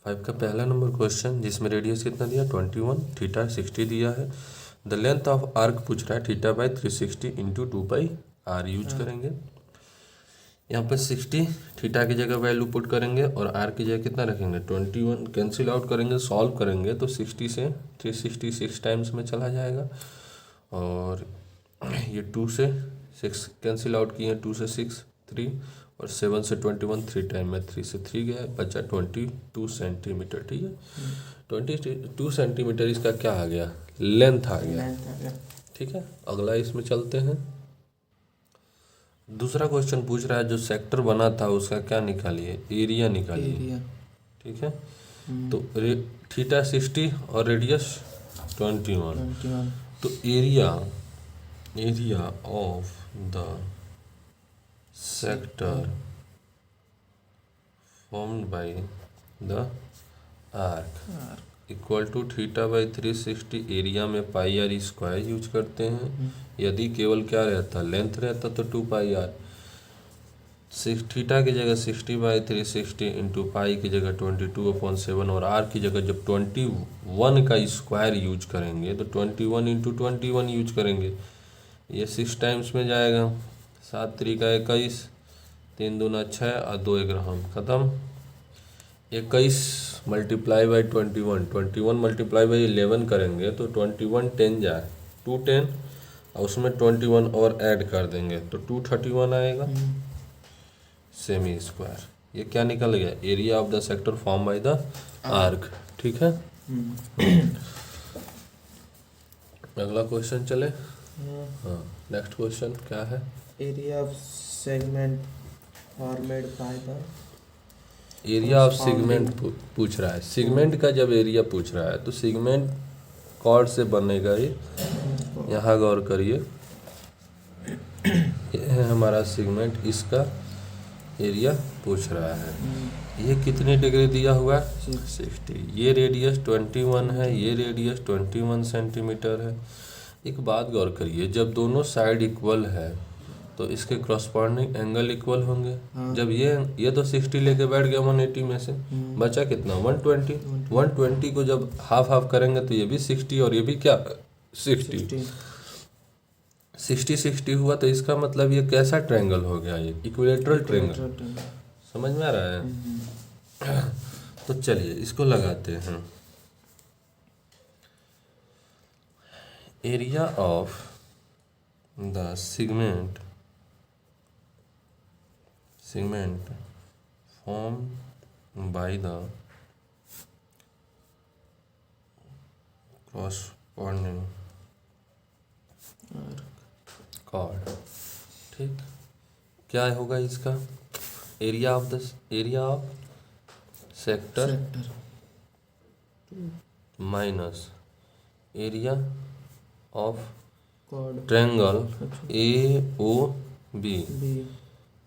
5 का पहला number question जिसमें रेडियस कितना दिया 21, थीटा 60 दिया है। द लेंथ ऑफ आर्क पूछ रहा है theta by 360 into 2 pi r use करेंगे। यहाँ पर 60 थीटा की जगह वैल्यू पुट करेंगे और आर की जगह कितना रखेंगे 21, कैंसिल आउट करेंगे, सॉल्व करेंगे तो 60 से 366 टाइम्स में चला जाएगा और ये 2 से 6 कैंसिल आउट किए, 2 से 6 3 और 7 से 21 3 टाइम में 3 से 3 गया, बचा 22 सेंटीमीटर। ठीक है, 22 सेंटीमीटर इसका क्या आ गया, लेंथ आ गया। ठीक है, अगला इसमें चलते हैं। दूसरा क्वेश्चन पूछ रहा है जो सेक्टर बना था उसका क्या निकालिए, एरिया निकालिए। ठीक है, तो थीटा 60 और रेडियस 21, तो area of the sector formed by the arc equal to theta by 360, area में पाई आर स्क्वायर यूज करते हैं। यदि केवल क्या रहता लेंथ रहता तो 2 पाई आर, थीटा की जगह 60 बाई 360 इंटू पाई की जगह 22/7 और आर की जगह जब 21 का स्क्वायर यूज करेंगे तो 21 इंटू 21 यूज करेंगे। ये 6 टाइम्स में जाएगा, 7 त्रिका 21, 3 दूना 6 और 2 ग्राम खत्म। 21 मल्टीप्लाई बाई 21 मल्टीप्लाई बाई 11 करेंगे तो 21 10 जाए 210 और उसमें 21 और ऐड कर देंगे तो 231 आएगा सेमी स्क्वायर। ये क्या निकल गया, area of the sector form by the arc. ठीक है, अगला क्वेश्चन चले। हाँ, नेक्स्ट क्वेश्चन क्या है, area of segment formed by the area of segment पूछ रहा है। सेगमेंट का जब एरिया पूछ रहा है तो सेगमेंट कॉर्ड से बनेगा ये, यहाँ गौर करिए, ये है हमारा सेगमेंट, इसका एरिया पूछ रहा है। ये कितनी डिग्री दिया हुआ है 60, ये रेडियस 21 है, ये रेडियस 21 सेंटीमीटर है। एक बात गौर करिए, जब दोनों साइड इक्वल है तो इसके क्रॉसपॉन्डिंग एंगल इक्वल होंगे। जब ये तो 60 लेके बैठ गया 180 में से, बचा कितना 120 को जब हाफ हाफ करेंगे तो ये भी 60 और ये भी क्या 60 हुआ, तो इसका मतलब ये कैसा ट्रायंगल हो गया, ये इक्विलेटरल ट्रायंगल। समझ में आ रहा है? तो चलिए इसको लगाते हैं। Area of the segment form by the corresponding chord. ठीक, क्या होगा इसका, area of sector minus area of triangle AOB।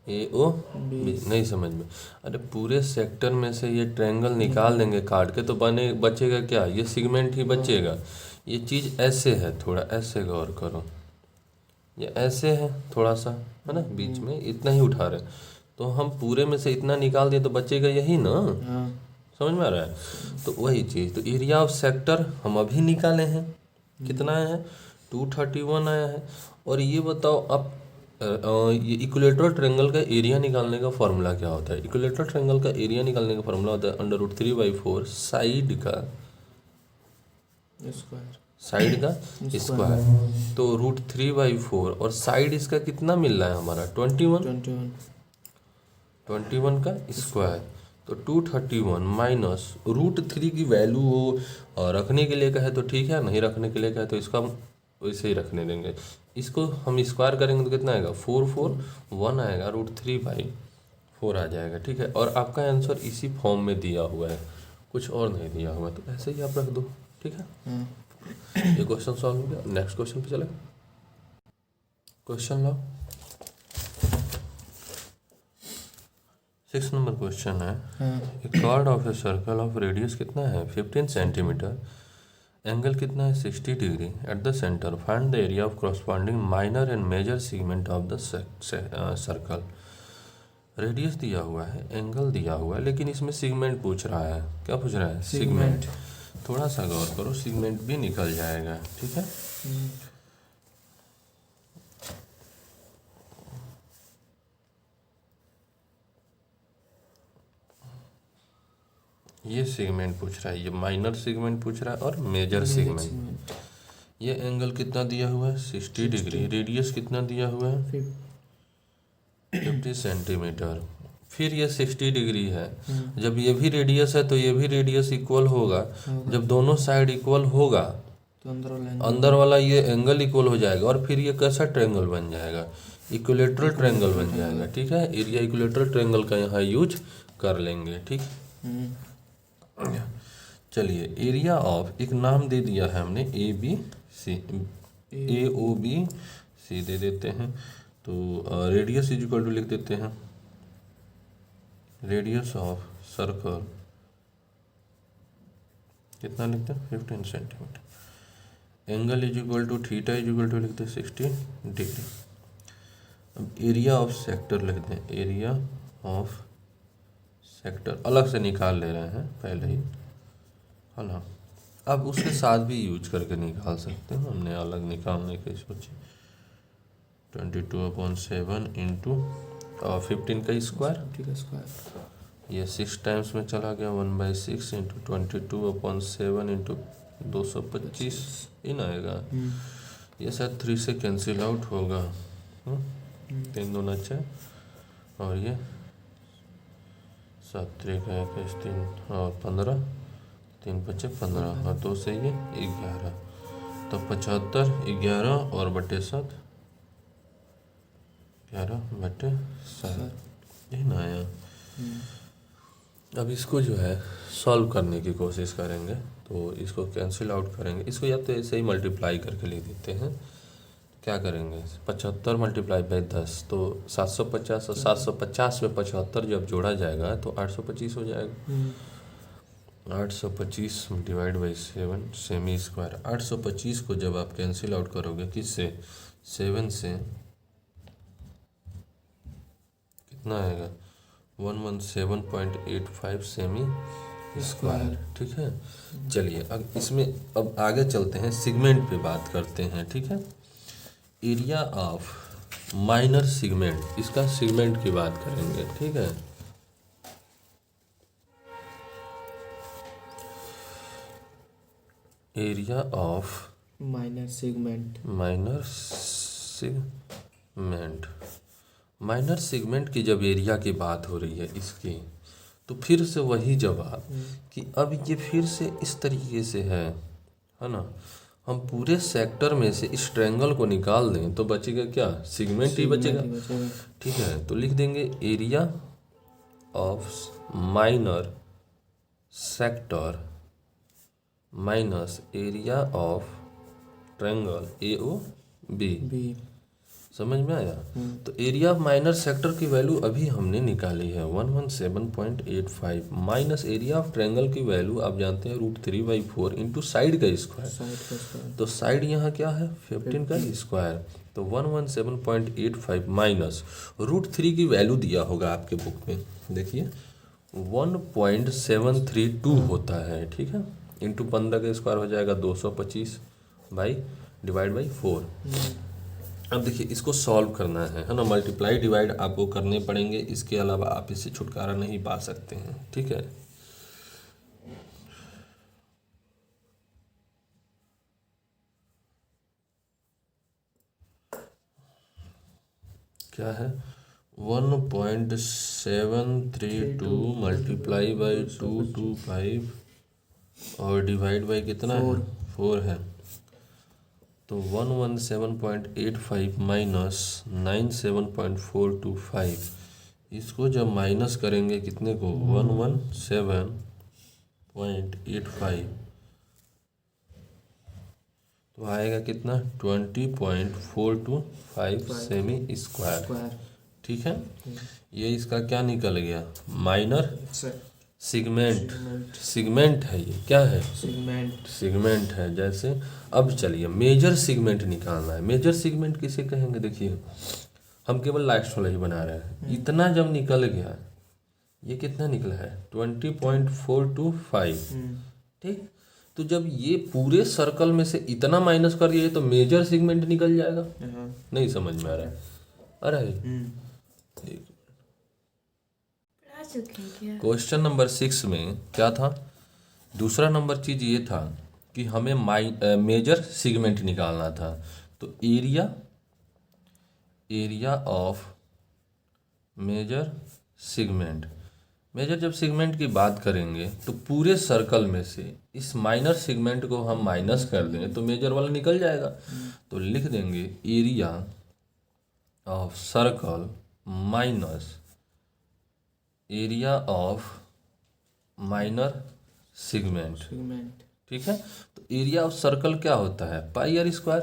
नहीं समझ में, अरे पूरे सेक्टर में से ये ट्रायंगल निकाल देंगे काट के तो बचेगा क्या, ये सेगमेंट ही बचेगा। ये चीज़ ऐसे है, थोड़ा ऐसे गौर करो, ये ऐसे है थोड़ा सा, है ना, बीच में इतना ही उठा रहे, तो हम पूरे में से इतना निकाल दिए तो बचेगा यही ना। समझ में आ रहा है? तो वही चीज़, तो एरिया ऑफ सेक्टर हम अभी निकाले हैं, कितना आया है 231 आया है। और ये बताओ अब ये इक्विलेटरल ट्रायंगल का एरिया निकालने का फॉर्मूला क्या होता है। इक्विलेटरल ट्रायंगल का एरिया निकालने का फॉर्मूला होता है √3/4 साइड का स्क्वायर। तो √3/4 और साइड इसका कितना मिल रहा है हमारा 21 का स्क्वायर, तो 231 माइनस √3 की वैल्यू वो रखने के लिए कहे तो ठीक है, नहीं रखने के लिए कहे तो इसका वैसे ही रखने देंगे। इसको हम स्क्वायर करेंगे तो कितना आएगा 441 आएगा, √3/4 आ जाएगा। ठीक है, और आपका आंसर इसी फॉर्म में दिया हुआ है, कुछ और नहीं दिया हुआ, तो ऐसे ही आप रख दो। ठीक है, ये क्वेश्चन सॉल्व हो गया। नेक्स्ट क्वेश्चन पे चले, क्वेश्चन लो 6 नंबर क्वेश्चन है। एक chord of a circle of radius कितना है 15 सेंटीमीटर, एंगल कितना है 60 degree at the centre, find the area of corresponding minor and major segment of the circle. Radius दिया हुआ है, एंगल दिया हुआ है, लेकिन इसमें सिगमेंट पूछ रहा है। क्या पूछ रहा है? सिगमेंट। थोड़ा सा गौर करो, सिगमेंट भी निकल जाएगा, ठीक है। ये सेगमेंट पूछ रहा है, ये माइनर सेगमेंट पूछ रहा है और मेजर सेगमेंट। ये एंगल कितना दिया हुआ है? 60 डिग्री। रेडियस कितना दिया हुआ है? 50 सेंटीमीटर। फिर ये 60 डिग्री है। जब ये भी रेडियस है तो ये भी रेडियस इक्वल होगा। जब दोनों साइड इक्वल होगा तो अंदर वाला ये एंगल इक्वल हो जाएगा और फिर ये कैसा ट्रायंगल बन जाएगा? इक्विलेटरल ट्रायंगल बन जाएगा, ठीक है। एरिया इक्विलेटरल ट्रायंगल का यहाँ यूज कर लेंगे, ठीक। चलिए, एरिया ऑफ, एक नाम दे दिया है हमने, A B C, A O B C दे देते हैं। तो रेडियस इज इक्वल टू लिख देते हैं, रेडियस ऑफ सर्कल कितना लिखते हैं? 15 centimetre. Angle is equal to theta is equal to लिखते हैं 60 डिग्री। अब एरिया ऑफ सेक्टर लिखते हैं, एरिया ऑफ सेक्टर अलग से निकाल ले रहे हैं पहले ही, है ना। अब उसके साथ भी यूज करके निकाल सकते हैं, हमने अलग निकालने की सोची। 22/7 इंटू 15 का स्क्वायर, ये 6 टाइम्स में चला गया, 1/6 इंटू 22/7 इंटू 225 इन आएगा। ये शायद 3 से कैंसिल आउट होगा, 3 दूना 6 और ये 7 3 3 और 15, 3 5 15 और 2 से ये 11, तो 75, 11 और बटे 7, 11/7 ये ना आया। अब इसको जो है सॉल्व करने की कोशिश करेंगे, तो इसको कैंसिल आउट करेंगे। इसको या तो ऐसे ही मल्टीप्लाई करके लिख देते हैं। क्या करेंगे? 75 मल्टीप्लाई बाई 10 तो 750, और 750 में 75 जब जोड़ा जाएगा तो 825 हो जाएगा। 825 डिवाइड बाई 7 सेमी स्क्वायर। 825 को जब आप कैंसिल आउट करोगे किससे? 7 से, कितना आएगा? 117.85 सेमी स्क्वायर, ठीक है। चलिए, अब इसमें अब आगे चलते हैं, सिगमेंट पे बात करते हैं, ठीक है। एरिया ऑफ माइनर सिगमेंट, इसका सिगमेंट की बात करेंगे, ठीक है। Area of minor segment, minor segment की जब एरिया की बात हो रही है इसकी, तो फिर से वही जवाब कि अब ये फिर से इस तरीके से है ना। हम पूरे सेक्टर में से इस ट्रायंगल को निकाल दें तो बचेगा क्या? सिगमेंट ही बचेगा, ठीक है। तो लिख देंगे area of minor sector minus area of triangle A O B. समझ में आया? तो एरिया ऑफ माइनर सेक्टर की वैल्यू अभी हमने निकाली है 117.85 माइनस एरिया ऑफ ट्रायंगल की वैल्यू आप जानते हैं √3/4 इंटू साइड का स्क्वायर। तो साइड यहाँ क्या है? 15 का स्क्वायर। तो 117.85 माइनस √3 की वैल्यू दिया होगा आपके बुक में, देखिए 1.732 होता है, ठीक है। इंटू 15 का स्क्वायर हो जाएगा 225 डिवाइड बाई 4। अब देखिए, इसको सॉल्व करना है ना। मल्टीप्लाई डिवाइड आपको करने पड़ेंगे, इसके अलावा आप इससे छुटकारा नहीं पा सकते हैं, ठीक है। क्या है? 1.732 मल्टीप्लाई बाई 225 और डिवाइड बाई कितना है? 4 है। तो 117.85 माइनस 97.425, इसको जब माइनस करेंगे कितने को? 117.85, तो आएगा कितना? 20.425 सेमी स्क्वायर, ठीक है। ये इसका क्या निकल गया? माइनर सिगमेंट है। ये क्या है? सिगमेंट है। जैसे अब चलिए मेजर सिगमेंट निकालना है। मेजर सिगमेंट किसे कहेंगे? देखिए हम केवल लास्ट वाला ही बना रहे हैं। इतना जब निकल गया, ये कितना निकला है 20.425, ठीक। तो जब ये पूरे सर्कल में से इतना माइनस कर दिया तो मेजर सेगमेंट निकल जाएगा। नहीं समझ में आ रहा है? अरे क्वेश्चन नंबर 6 में क्या था, दूसरा नंबर चीज ये था कि हमें मेजर सेगमेंट निकालना था। तो area of major segment, major जब सेगमेंट की बात करेंगे तो पूरे सर्कल में से इस माइनर सेगमेंट को हम माइनस कर देंगे तो मेजर वाला निकल जाएगा। तो लिख देंगे area of circle minus area of minor segment, ठीक है। तो एरिया ऑफ सर्कल क्या होता है पाई आर स्क्वायर।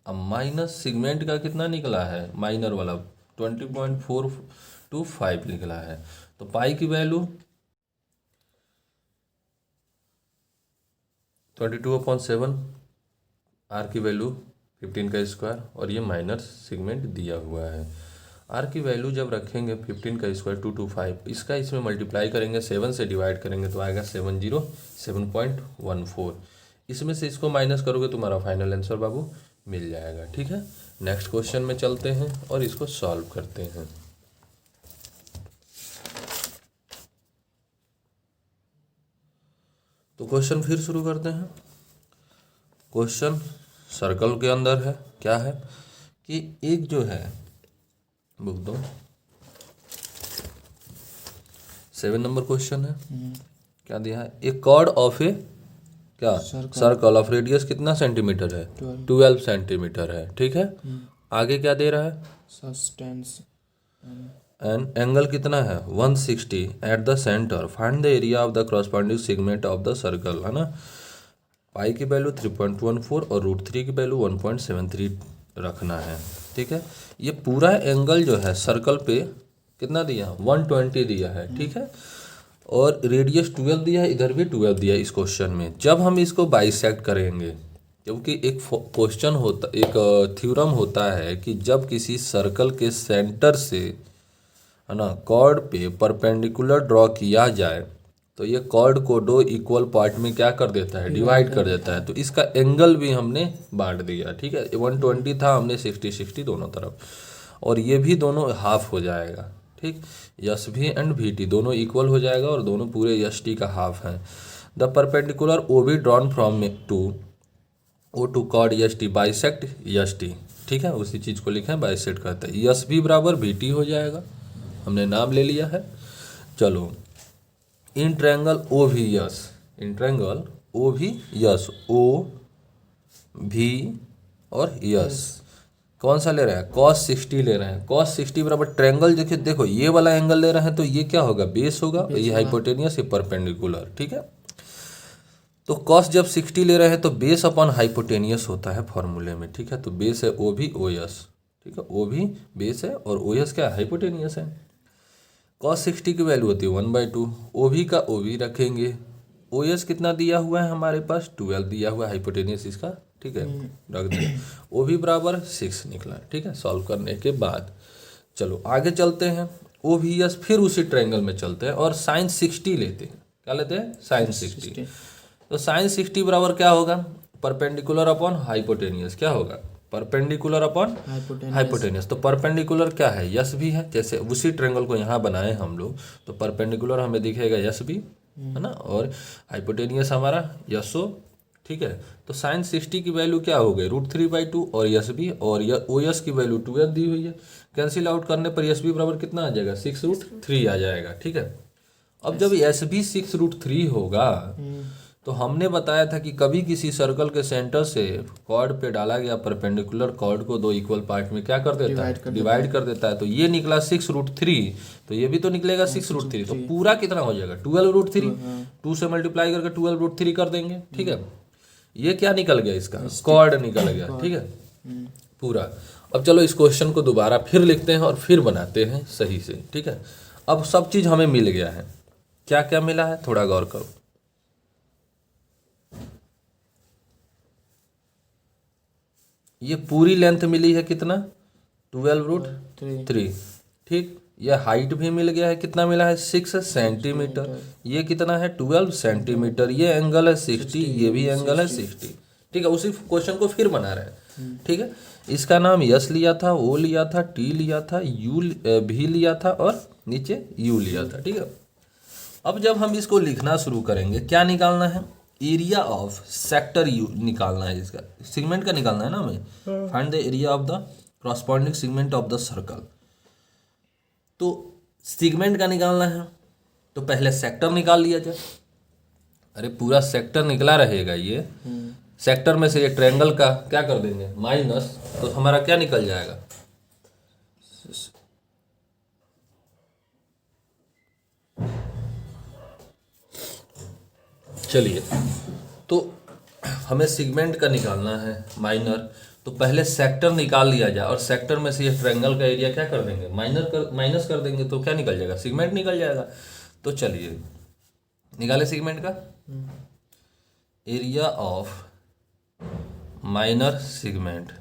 अब माइनस सेगमेंट का कितना निकला है माइनर वाला 20.425 निकला है। तो पाई की वैल्यू 22/7, आर की वैल्यू 15 का स्क्वायर और ये माइनर सेगमेंट दिया हुआ है। आर की वैल्यू जब रखेंगे 15 का स्क्वायर 225, इसका इसमें मल्टीप्लाई करेंगे 7 से डिवाइड करेंगे तो आएगा 707.14। इसमें से इसको माइनस करोगे तुम्हारा फाइनल आंसर बाबू मिल जाएगा, ठीक है। नेक्स्ट क्वेश्चन में चलते हैं और इसको सॉल्व करते हैं। तो क्वेश्चन फिर शुरू करते हैं। क्वेश्चन सर्कल के अंदर है, क्या है कि एक जो है बुक दो 7 नंबर क्वेश्चन है। क्या दिया है, ए कॉर्ड ऑफ ए क्या सर्कल ऑफ रेडियस कितना सेंटीमीटर है 12 सेंटीमीटर है, ठीक है। आगे क्या दे रहा है सस्टेंस एंड एंगल कितना है 160 eight the centre, find the area of the corresponding segment of the circle, है ना। पाई की वैल्यू 3.14 और √3 की वैल्यू 1.73 रखना है, ठीक है। ये पूरा एंगल जो है सर्कल पे कितना दिया 120 दिया है, ठीक है। और रेडियस 12 दिया है, इधर भी 12 दिया है इस क्वेश्चन में। जब हम इसको बाइसेक्ट करेंगे, क्योंकि एक क्वेश्चन होता, एक थ्योरम होता है कि जब किसी सर्कल के सेंटर से, है ना, कॉर्ड पे परपेंडिकुलर ड्रॉ किया जाए तो ये कॉर्ड को 2 इक्वल पार्ट में क्या कर देता है डिवाइड कर देता है। तो इसका एंगल भी हमने बांट दिया, ठीक है। 120 था, हमने 60 दोनों तरफ, और ये भी दोनों हाफ हो जाएगा, ठीक। यस भी एंड वी टी दोनों इक्वल हो जाएगा और दोनों पूरे यस टी का हाफ है। The perpendicular O B drawn from to O to chord S T bisect S T, ठीक है। उसी चीज़ को लिखे हैं बाइसेक्ट करते हैं। यस भी बराबर वी टी हो जाएगा, हमने नाम ले लिया है। चलो इन ट्रायंगल ओ भी यस, इन ट्रायंगल ओ भी यस, ओ भी और यस कौन सा ले रहे हैं cos 60 ले रहे हैं। cos 60 बराबर ट्रायंगल देखिए, देखो ये वाला एंगल ले रहे हैं तो ये क्या होगा बेस होगा, ये हाइपोटेनियस, ये परपेंडिकुलर, ठीक है। तो cos जब 60 ले रहे हैं तो बेस अपॉन हाइपोटेनियस होता है फॉर्मूले में, ठीक है। तो बेस है ओ भी ओ यस, ठीक है। ओ भी बेस है और ओ यस क्या हाइपोटेनियस है। cos 60 की वैल्यू होती है 1/2, ओ भी का ओ भी रखेंगे। ओ एस कितना दिया हुआ है हमारे पास 12 दिया हुआ है हाइपोटेनियस इसका, ठीक है, रख दें। ओ भी बराबर 6 निकला, ठीक है, सॉल्व करने के बाद। चलो आगे चलते हैं, ओ भी एस फिर उसी ट्रायंगल में चलते हैं और साइन 60 लेते हैं। क्या लेते हैं साइन 60। तो साइन 60 बराबर क्या होगा परपेंडिकुलर अपॉन हाइपोटेनियस, क्या होगा परपेंडिकुलर अपॉन हाइपोटेनियस। तो परपेंडिकुलर क्या है यस भी है, जैसे उसी ट्रायंगल को यहाँ बनाए हम लोग, तो परपेंडिकुलर हमें दिखेगा यस भी, है ना, और हाइपोटेनियस हमारा यसो, ठीक है। तो साइन 60 की वैल्यू क्या हो गई √3/2 और यस भी, और ओ यस की वैल्यू 12 दी हुई है। कैंसिल आउट करने पर यस भी बराबर कितना आ जाएगा 6√3 आ जाएगा, ठीक है। अब जब यस भी 6√3 होगा तो हमने बताया था कि कभी किसी सर्कल के सेंटर से कॉर्ड पे डाला गया परपेंडिकुलर कॉर्ड को 2 इक्वल पार्ट में क्या कर देता है डिवाइड कर देता है। तो ये निकला 6√3, तो ये भी तो निकलेगा 6√3, तो पूरा कितना हो जाएगा 12√3, 2 से मल्टीप्लाई करके 12√3 कर देंगे, ठीक है। ये क्या निकल गया इसका कॉर्ड निकल गया, ठीक है पूरा। अब चलो इस क्वेश्चन को दोबारा फिर लिखते हैं और फिर बनाते हैं सही से, ठीक है। अब सब चीज हमें मिल गया है, क्या क्या मिला है थोड़ा गौर करो। ये पूरी लेंथ मिली है कितना 12√3। ठीक, ये हाइट भी मिल गया है, कितना मिला है 6 सेंटीमीटर। ये कितना है 12 सेंटीमीटर। ये एंगल है 60, ये भी एंगल है 60। ठीक है, उसी क्वेश्चन को फिर बना रहे हैं। ठीक है, इसका नाम यस लिया था, ओ लिया था, टी लिया था, यू भी लिया था और नीचे यू लिया था। ठीक है, अब जब हम इसको लिखना शुरू करेंगे, क्या निकालना है, एरिया ऑफ सेक्टर यू निकालना है, इसका सेगमेंट का निकालना है ना हमें। Find the area of the corresponding segment of the circle. तो सेगमेंट का निकालना है तो पहले सेक्टर निकाल लिया जाए। अरे पूरा सेक्टर निकला रहेगा ये, सेक्टर में से ये ट्रायंगल का क्या कर देंगे माइनस, तो हमारा क्या निकल जाएगा, चलिए तो हमें सेगमेंट का निकालना है माइनर, तो पहले सेक्टर निकाल लिया जाए और सेक्टर में से ये ट्रायंगल का एरिया क्या कर देंगे माइनस कर देंगे, तो क्या निकल जाएगा सेगमेंट निकल जाएगा। तो चलिए निकाले सेगमेंट का, area of minor segment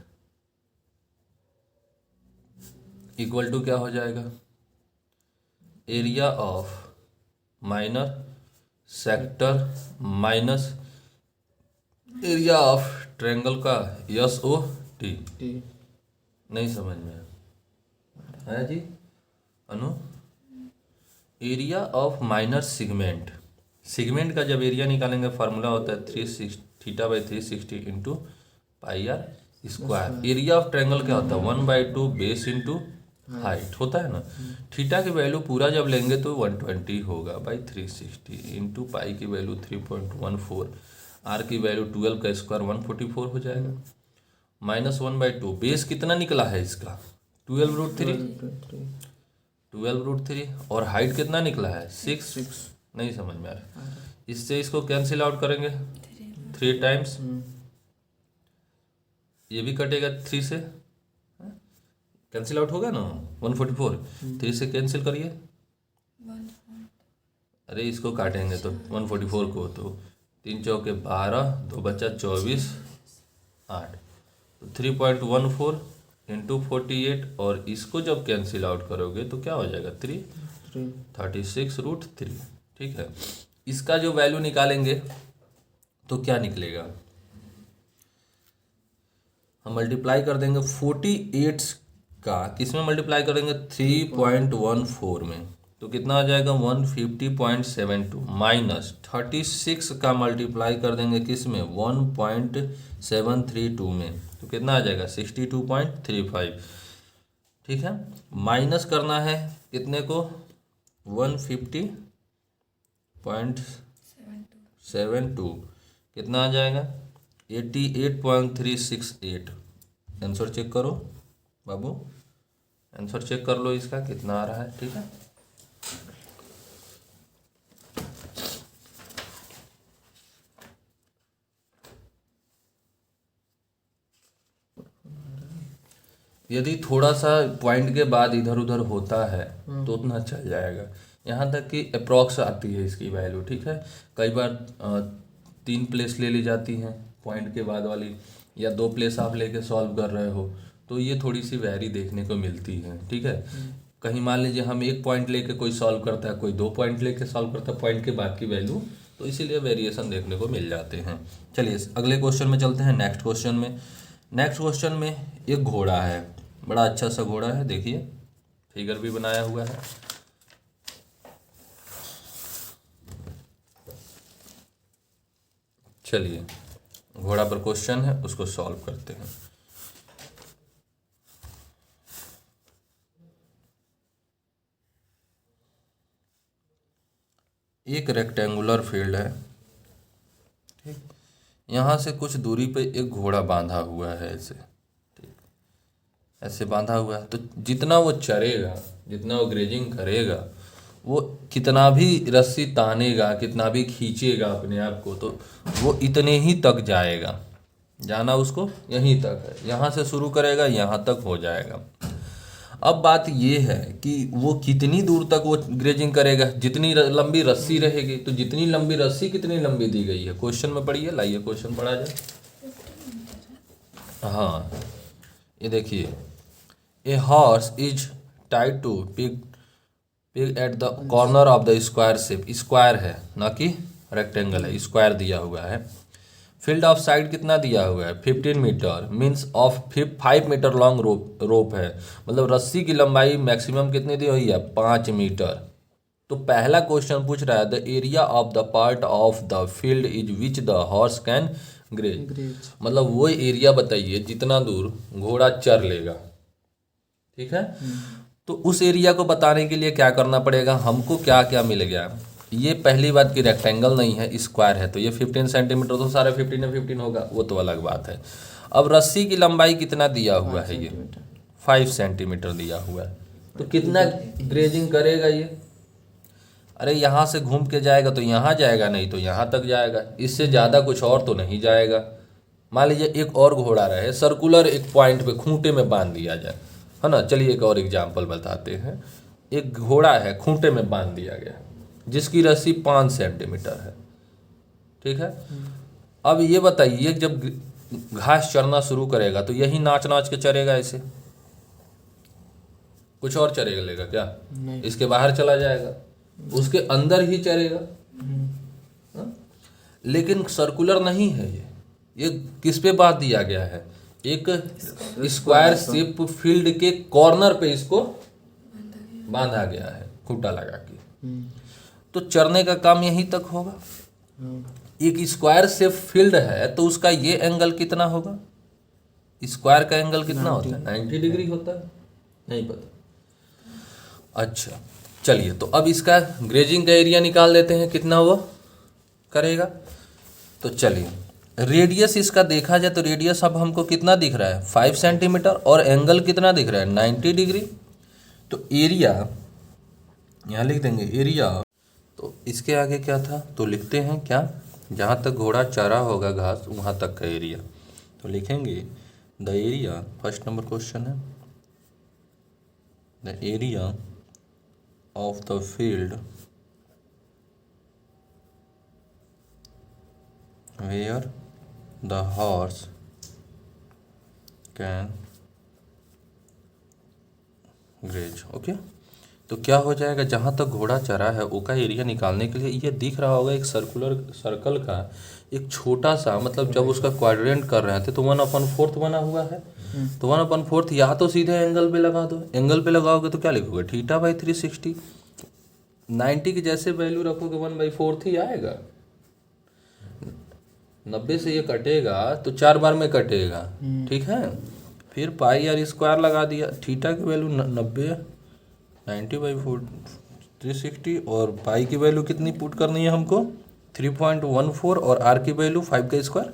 equal to क्या हो जाएगा, area of minor sector minus area of triangle का यस ओ टी। नहीं समझ में आया जी Anu, area of minor segment, segment का जब एरिया निकालेंगे फार्मूला होता है 360 into pi are square. Area of triangle क्या होता है 1/2 बेस इंटू हाइट होता है ना। थीटा की वैल्यू पूरा जब लेंगे तो 120 होगा बाई 360 इंटू पाई की वैल्यू 3.14, आर की वैल्यू 12 का स्क्वायर 144 हो जाएगा। -1/2 बेस कितना निकला है इसका 12√3 और हाइट कितना निकला है 6। नहीं समझ में आ रहा, इससे इसको कैंसिल आउट करेंगे 3 टाइम्स, ये भी कटेगा 3 से, कैंसिल आउट होगा ना 144, 3 से कैंसिल करिए, अरे इसको काटेंगे तो 144 को, तो 3 चौके 12, 2 बचा 24, 8, तो 3.14 इंटू 48 और इसको जब कैंसिल आउट करोगे तो क्या हो जाएगा 36√3। ठीक है, इसका जो वैल्यू निकालेंगे तो क्या निकलेगा, हम मल्टीप्लाई कर देंगे 48 का, किस में मल्टीप्लाई करेंगे 3.14 में, तो कितना आ जाएगा 150.72 माइनस 36 का मल्टीप्लाई कर देंगे किस में 1.732 में, तो कितना आ जाएगा 62.35। ठीक है, माइनस करना है कितने को 150.72, कितना आ जाएगा 88.368। आंसर चेक करो बाबू, आंसर चेक कर लो इसका कितना आ रहा है। ठीक है, यदि थोड़ा सा पॉइंट के बाद इधर उधर होता है तो उतना चल जाएगा, यहाँ तक कि अप्रॉक्स आती है इसकी वैल्यू। ठीक है, कई बार 3 प्लेस ले ली जाती हैं पॉइंट के बाद वाली, या 2 प्लेस आप लेके सॉल्व कर रहे हो, तो ये थोड़ी सी वैरी देखने को मिलती है। ठीक है, कहीं मान लीजिए हम 1 पॉइंट लेके कोई सॉल्व करता है, कोई 2 पॉइंट लेके सॉल्व करता है पॉइंट के बाद की वैल्यू, तो इसीलिए वेरिएशन देखने को मिल जाते हैं। चलिए अगले क्वेश्चन में चलते हैं। नेक्स्ट क्वेश्चन में एक घोड़ा है, बड़ा अच्छा सा घोड़ा है, देखिए फिगर भी बनाया हुआ है। चलिए घोड़ा पर क्वेश्चन है, उसको सॉल्व करते हैं। एक रेक्टेंगुलर फील्ड है, ठीक, यहाँ से कुछ दूरी पे एक घोड़ा बांधा हुआ है ऐसे, ठीक, ऐसे बांधा हुआ है। तो जितना वो चरेगा, जितना वो ग्रेजिंग करेगा, वो कितना भी रस्सी तानेगा, कितना भी खींचेगा अपने आप को, तो वो इतने ही तक जाएगा। जाना उसको यहीं तक है, यहाँ से शुरू करेगा यहाँ तक हो जाएगा। अब बात ये है कि वो कितनी दूर तक वो ग्रेजिंग करेगा, जितनी लंबी रस्सी रहेगी, तो जितनी लंबी रस्सी कितनी लंबी दी गई है क्वेश्चन में पढ़िए, लाइए क्वेश्चन पढ़ा जाए। हाँ, ये देखिए a horse is tied to peg at the corner of the square shape, square है ना कि रेक्टेंगल है, स्क्वायर दिया हुआ है। फील्ड ऑफ साइड कितना दिया हुआ है 15 metre, means of 5 metre long rope है, मतलब रस्सी की लंबाई मैक्सिमम कितनी दी हुई है 5 मीटर। तो पहला क्वेश्चन पूछ रहा है the area of the part of the field is which the horse can graze, मतलब वो एरिया बताइए जितना दूर घोड़ा चर लेगा, ठीक है। तो उस एरिया को बताने के लिए क्या करना पड़ेगा हमको, क्या क्या मिल गया, ये पहली बात कि रेक्टेंगल नहीं है स्क्वायर है, तो ये 15 सेंटीमीटर, तो सारा 15 में 15 होगा, वो तो अलग बात है। अब रस्सी की लंबाई कितना दिया हुआ है, ये 5 सेंटीमीटर दिया हुआ है, तो कितना ग्रेजिंग करेगा ये, अरे यहाँ से घूम के जाएगा तो यहाँ जाएगा, नहीं तो यहाँ तक जाएगा, इससे ज़्यादा कुछ और तो नहीं जाएगा। मान लीजिए एक और घोड़ा रहे, सर्कुलर एक पॉइंट पे खूंटे में बांध दिया जाए, है ना। चलिए एक और एग्जांपल बताते हैं। एक घोड़ा है खूंटे में बांध दिया गया, जिसकी रस्सी 5 सेंटीमीटर है, ठीक है। अब ये बताइए जब घास चरना शुरू करेगा तो यही नाच नाच के चरेगा ऐसे, कुछ और चरेगा लेगा क्या, इसके बाहर चला जाएगा, उसके अंदर ही चरेगा। हाँ? लेकिन सर्कुलर नहीं है ये किस पे बांध दिया गया है, एक स्क्वायर शेप फील्ड के कॉर्नर पे इसको बांधा गया है खूंटा लगा के, तो चरने का काम यहीं तक होगा। एक स्क्वायर शेप फील्ड है तो उसका ये एंगल कितना होगा, स्क्वायर का एंगल कितना होता है 90 डिग्री होता है, नहीं पता। अच्छा चलिए, तो अब इसका ग्रेजिंग का एरिया निकाल देते हैं कितना हुआ करेगा। तो चलिए रेडियस इसका देखा जाए तो रेडियस अब हमको कितना दिख रहा है 5 सेंटीमीटर, और एंगल कितना दिख रहा है 90 डिग्री। तो एरिया यहाँ लिख देंगे एरिया, तो इसके आगे क्या था तो लिखते हैं क्या, जहाँ तक घोड़ा चरा होगा घास वहाँ तक का एरिया, तो लिखेंगे the area, first number question है, the area of the field where the horse can graze, okay. तो क्या हो जाएगा, जहाँ तक घोड़ा चरा है वो का एरिया निकालने के लिए ये दिख रहा होगा एक सर्कल का एक छोटा सा, मतलब जब उसका क्वाड्रेंट कर रहे थे तो 1/4 बना हुआ है, तो 1/4 या तो सीधे एंगल पे लगा दो, एंगल पे लगाओगे तो क्या लिखोगे θ/360, 90 की जैसे वैल्यू रखोगे 1/4 ही आएगा, 90 से ये कटेगा तो 4 बार में कटेगा, ठीक है। फिर πr² लगा दिया, थीटा की वैल्यू 90 90/360 और पाई की वैल्यू कितनी पुट करनी है हमको 3.14 और आर की वैल्यू 5 का स्क्वायर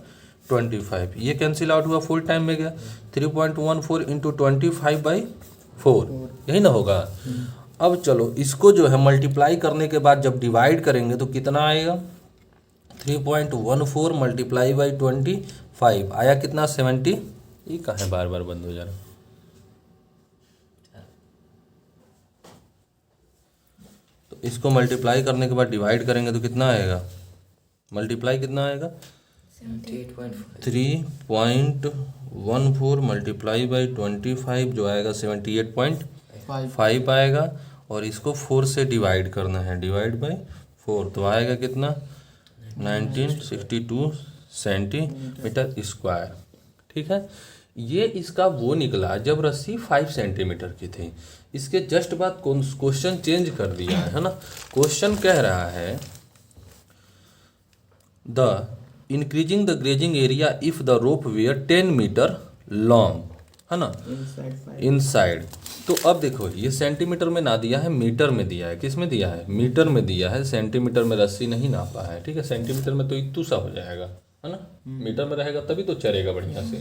25, ये कैंसिल आउट हुआ फुल टाइम में गया 3.14 इंटू 25/4, यही ना होगा। अब चलो इसको जो है मल्टीप्लाई करने के बाद जब डिवाइड करेंगे तो कितना आएगा 3.14 मल्टीप्लाई बाई 25 आया कितना 70, ये कहाँ है बार बार बंद हो जा रहा, तो इसको मल्टीप्लाई करने के बाद डिवाइड करेंगे तो कितना आएगा, मल्टीप्लाई कितना आएगा 3.14 मल्टीप्लाई बाई 25 जो आएगा 78.5 आएगा, और इसको 4 से डिवाइड करना है, डिवाइड बाई 4 तो आएगा कितना 1962 सेंटीमीटर स्क्वायर, ठीक है। ये इसका वो निकला जब रस्सी 5 सेंटीमीटर की थी। इसके जस्ट बाद क्वेश्चन चेंज कर दिया है ना, क्वेश्चन कह रहा है the increasing the grazing area if the rope were 10 metre long, है ना, इनसाइड। तो अब देखो ये सेंटीमीटर में ना दिया है, मीटर में दिया है, किस में दिया है मीटर में दिया है, सेंटीमीटर में रस्सी नहीं नापा है, ठीक है। सेंटीमीटर में तो इतू सा हो जाएगा, है ना, मीटर में रहेगा तभी तो चलेगा बढ़िया से,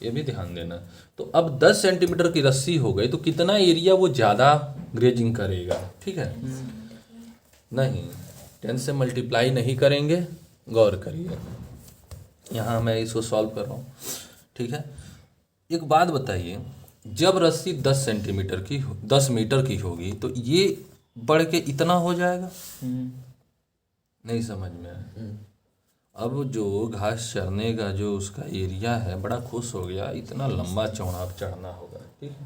ये भी ध्यान देना। तो अब 10 सेंटीमीटर की रस्सी हो गई तो कितना एरिया वो ज़्यादा ग्रेजिंग करेगा, ठीक है। नहीं 10 से मल्टीप्लाई नहीं करेंगे, गौर करिए यहाँ मैं इसको सॉल्व कर रहा हूँ, ठीक है। एक बात बताइए, जब रस्सी 10 सेंटीमीटर की 10 मीटर की होगी तो ये बढ़ के इतना हो जाएगा, नहीं समझ में आया। अब जो घास चरने का जो उसका एरिया है बड़ा खुश हो गया, इतना लंबा चौड़ा चढ़ना होगा, ठीक है।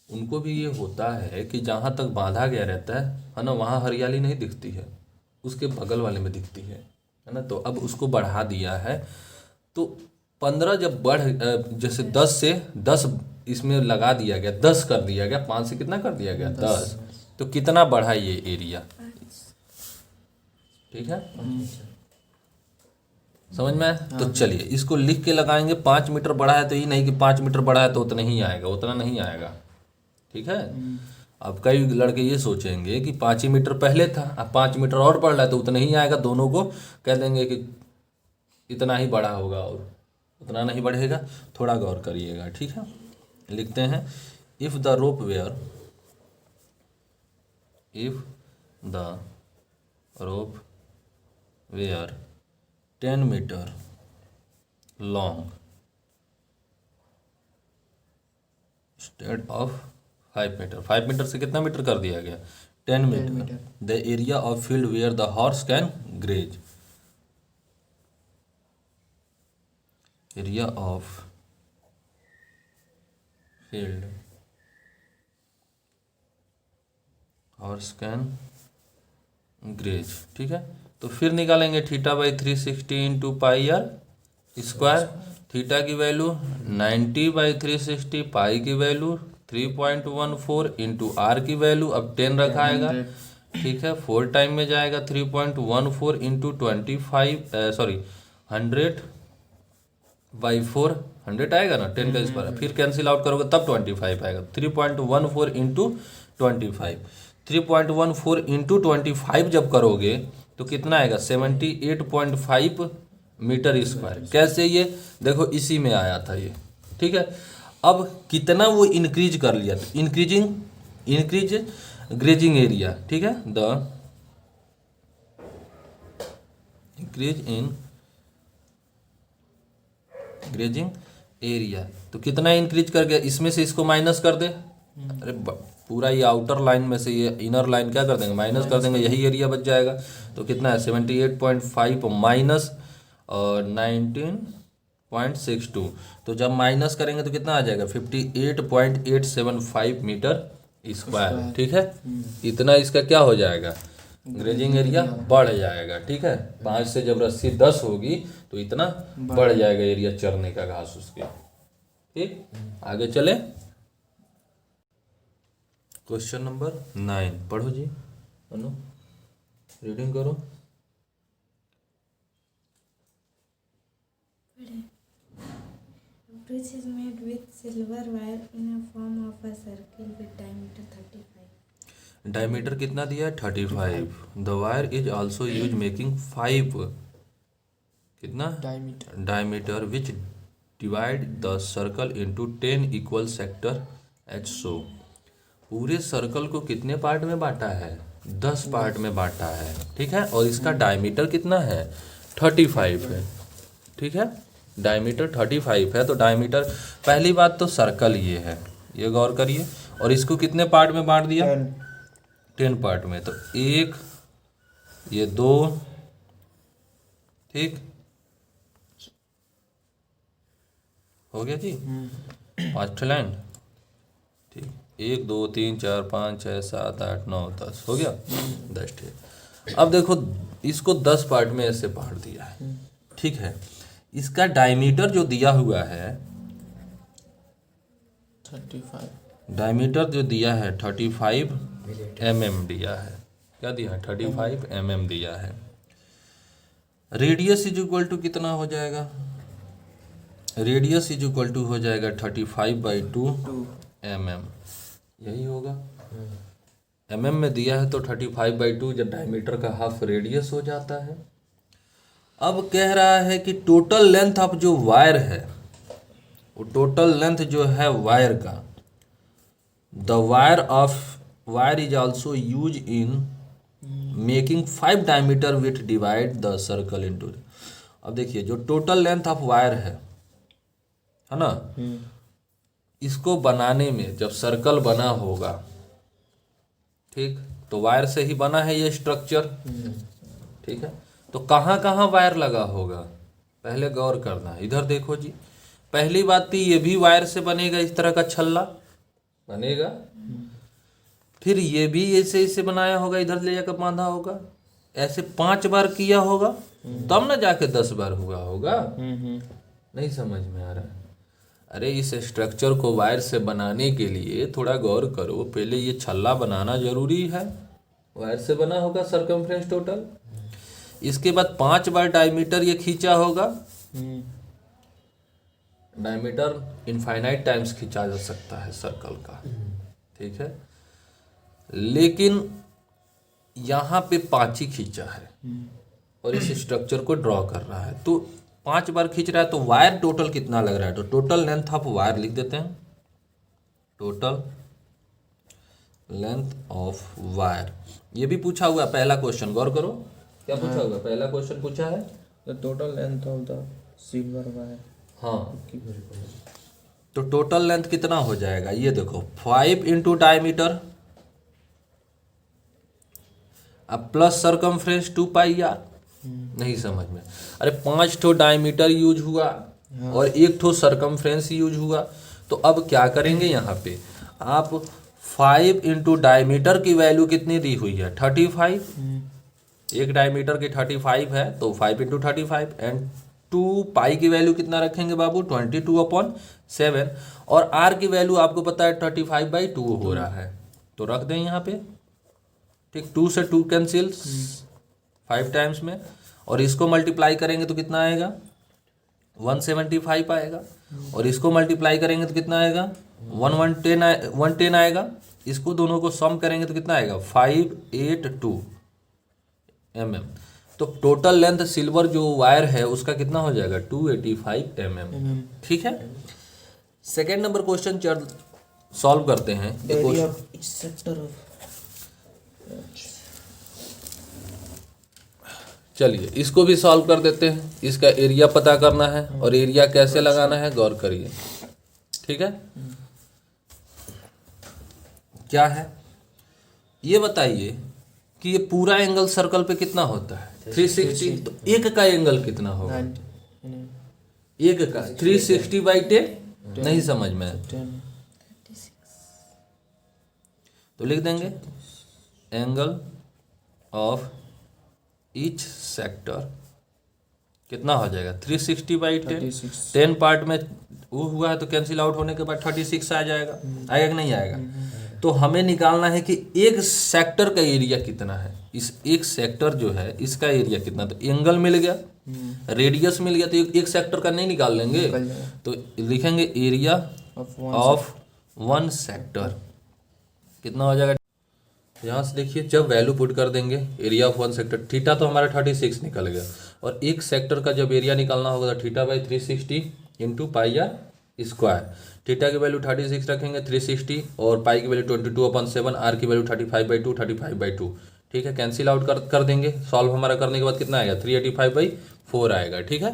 उनको भी ये होता है कि जहाँ तक बांधा गया रहता है ना, वहाँ हरियाली नहीं दिखती है, उसके बगल वाले में दिखती है ना। तो अब उसको बढ़ा दिया है, तो 15 जब जैसे 10 से 10 इसमें लगा दिया गया, 10 कर दिया गया, 5 से कितना कर दिया गया 10, तो कितना बढ़ा ये एरिया, ठीक है, समझ में आया? तो चलिए इसको लिख के लगाएंगे। 5 मीटर बढ़ा है तो ये नहीं कि 5 मीटर बढ़ा है तो उतना ही आएगा, उतना नहीं आएगा, ठीक है। अब कई लड़के ये सोचेंगे कि 5 ही मीटर पहले था, अब 5 मीटर और बढ़ रहा है तो उतना ही आएगा, दोनों को कह देंगे कि इतना ही बढ़ा होगा और उतना नहीं बढ़ेगा। थोड़ा गौर करिएगा, ठीक है। लिखते हैं if the rope were, if the rope were 10 metre long instead of 5 metre, 5 metre से कितना मीटर कर दिया गया 10 metre, the area of field where the horse can graze, area of field horse can graze, ठीक है। तो फिर निकालेंगे theta by 360 into pi are square, theta की वैल्यू 90 बाई 360, पाई की वैल्यू 3.14 इंटू आर की वैल्यू अब 10 रखा आएगा, ठीक है। 4 टाइम में जाएगा 3.14 इंटू 100 बाई 4, 100 आएगा ना, 10 का स्क्वायर, फिर कैंसिल आउट करोगे तब 25 आएगा। 3.14 इंटू 25, 3.14 इंटू 25 जब करोगे तो कितना आएगा 78.5 मीटर स्क्वायर। कैसे, ये देखो इसी में आया था ये, ठीक है। अब कितना वो इंक्रीज कर लिया, तो इंक्रीज ग्रेजिंग एरिया, ठीक है, the increase in grazing area, तो कितना इंक्रीज कर गया, इसमें से इसको माइनस कर दे, अरे पूरा ये आउटर लाइन में से ये इनर लाइन क्या कर देंगे, माइनस कर देंगे, यही एरिया बच जाएगा। तो कितना है 78.5 माइनस और 19.62, तो जब माइनस करेंगे तो कितना आ जाएगा 58.875 मीटर स्क्वायर, ठीक है। इतना इसका क्या हो जाएगा, ग्रेजिंग एरिया बढ़ जाएगा, ठीक है। 5 से जब रस्सी 10 होगी तो इतना बढ़ जाएगा एरिया चरने का घास उसके, ठीक। आगे चले, क्वेश्चन नंबर 9 पढ़ो जी, अनु रीडिंग करो। Bridge is made with silver wire in a form of a circle with diameter 35. Diameter कितना दिया है 35, the wire is also use making 5 कितना diameter which divide the circle into 10 equal sector each so. पूरे सर्कल को कितने part में बांटा है 10 पार्ट में बांटा है, ठीक है। और इसका डायमीटर कितना है 35 है, ठीक है। डायमीटर 35 है, तो डायमीटर, पहली बात तो सर्कल ये है, ये गौर करिए, और इसको कितने पार्ट में बांट दिया 10 पार्ट में, तो 1 ये 2, ठीक हो गया जी, 5 लाइन, ठीक, 1 2 3 4 5 6 7 8 9 10 हो गया 10, ठीक। अब देखो इसको 10 पार्ट में ऐसे बांट दिया है, ठीक है। इसका डायमीटर जो दिया हुआ है 35, डायमीटर जो दिया है 35 mm दिया है, क्या दिया है 35 mm दिया है। रेडियस इज इक्वल टू कितना हो जाएगा, रेडियस इज इक्वल टू हो जाएगा 35/2 mm, यही होगा। mm में दिया है तो 35/2 जब डायमीटर का हाफ रेडियस हो जाता है। अब कह रहा है कि टोटल लेंथ ऑफ जो वायर है, वो टोटल लेंथ जो है वायर का, the wire is also use in making 5 diameter with divide the circle into. अब देखिए जो टोटल लेंथ ऑफ वायर है ना, इसको बनाने में जब सर्कल बना होगा, ठीक, तो वायर से ही बना है ये स्ट्रक्चर, ठीक है। तो कहाँ कहाँ वायर लगा होगा पहले गौर करना है। इधर देखो जी, पहली बात थी ये भी वायर से बनेगा इस तरह का छल्ला, बनेगा। फिर ये भी ऐसे ऐसे बनाया होगा, इधर ले जाकर बांधा होगा, ऐसे 5 बार किया होगा तब ना जाके 10 बार हुआ होगा। नहीं समझ में आ रहा है? अरे इस स्ट्रक्चर को वायर से बनाने के लिए थोड़ा गौर करो, पहले ये छल्ला बनाना जरूरी है, वायर से बना होगा सरकमफ्रेंस टोटल। इसके बाद 5 बार डायमीटर ये खींचा होगा। डायमीटर इनफाइनाइट टाइम्स खींचा जा सकता है सर्कल का, ठीक है, लेकिन यहाँ पे 5 ही खींचा है और इस स्ट्रक्चर को ड्रॉ कर रहा है, तो 5 बार खींच रहा है, तो वायर टोटल कितना लग रहा है? तो टोटल लेंथ ऑफ वायर लिख देते हैं, टोटल लेंथ ऑफ वायर। ये भी पूछा हुआ है पहला क्वेश्चन, गौर करो क्या पूछा हुआ है। पहला क्वेश्चन पूछा है the total length of the silver wire. हाँ, तो टोटल लेंथ कितना हो जाएगा? ये देखो 5 इंटू डायमीटर अब प्लस सरकमफ्रेंस 2 पाई आर। नहीं समझ में? अरे 5 ठो डायमीटर यूज हुआ और 1 ठो सरकमफ्रेंस यूज हुआ, तो अब क्या करेंगे यहाँ पे आप 5 इंटू डायमीटर की वैल्यू कितनी दी हुई है? 35। एक डायमीटर की 35 है, तो 5 इंटू 35 एंड 2 पाई की वैल्यू कितना रखेंगे बाबू? 22/7। और आर की वैल्यू आपको पता है 35/2 हो रहा है, तो रख दें यहाँ पे, ठीक। 2 से 2 कैंसिल 5 टाइम्स में, और इसको मल्टीप्लाई करेंगे तो कितना आएगा? 175 आएगा, और इसको मल्टीप्लाई करेंगे तो कितना आएगा? 110 आएगा। इसको दोनों को सम करेंगे तो कितना आएगा? 582 mm। तो टोटल लेंथ सिल्वर जो वायर है उसका कितना हो जाएगा? 285 mm, ठीक है। सेकेंड नंबर क्वेश्चन सॉल्व करते हैं। Area of each sector of. चलिए इसको भी सॉल्व कर देते हैं। इसका एरिया पता करना है, और एरिया कैसे लगाना है गौर करिए, ठीक है। क्या है ये बताइए कि ये पूरा एंगल सर्कल पे कितना होता है? 360। तो एक का एंगल कितना होगा? एक का 360/10। नहीं समझ में? तो लिख देंगे एंगल ऑफ ईच सेक्टर कितना हो जाएगा? 360/10। 10 पार्ट में वो हुआ है तो कैंसिल आउट होने के बाद 36 आ जाएगा। आएगा कि नहीं आएगा? तो हमें निकालना है कि एक सेक्टर का एरिया कितना है। इस एक सेक्टर जो है इसका एरिया कितना? तो एंगल मिल गया, रेडियस मिल गया, तो एक सेक्टर का नहीं निकाल लेंगे, तो लिखेंगे एरिया ऑफ 1 सेक्टर कितना हो जाएगा। यहाँ से देखिए जब वैल्यू पुट कर देंगे एरिया ऑफ 1 सेक्टर, थीटा तो हमारा 36 निकल गया, और एक सेक्टर का जब एरिया निकालना होगा तो theta into pi are square. Theta की वैल्यू 36 रखेंगे, 360, और पाई की वैल्यू 22/7, आर की वैल्यू 35/2, ठीक है। कैंसिल आउट कर देंगे। सॉल्व हमारा करने के बाद कितना आएगा? 385/4 आएगा, ठीक है।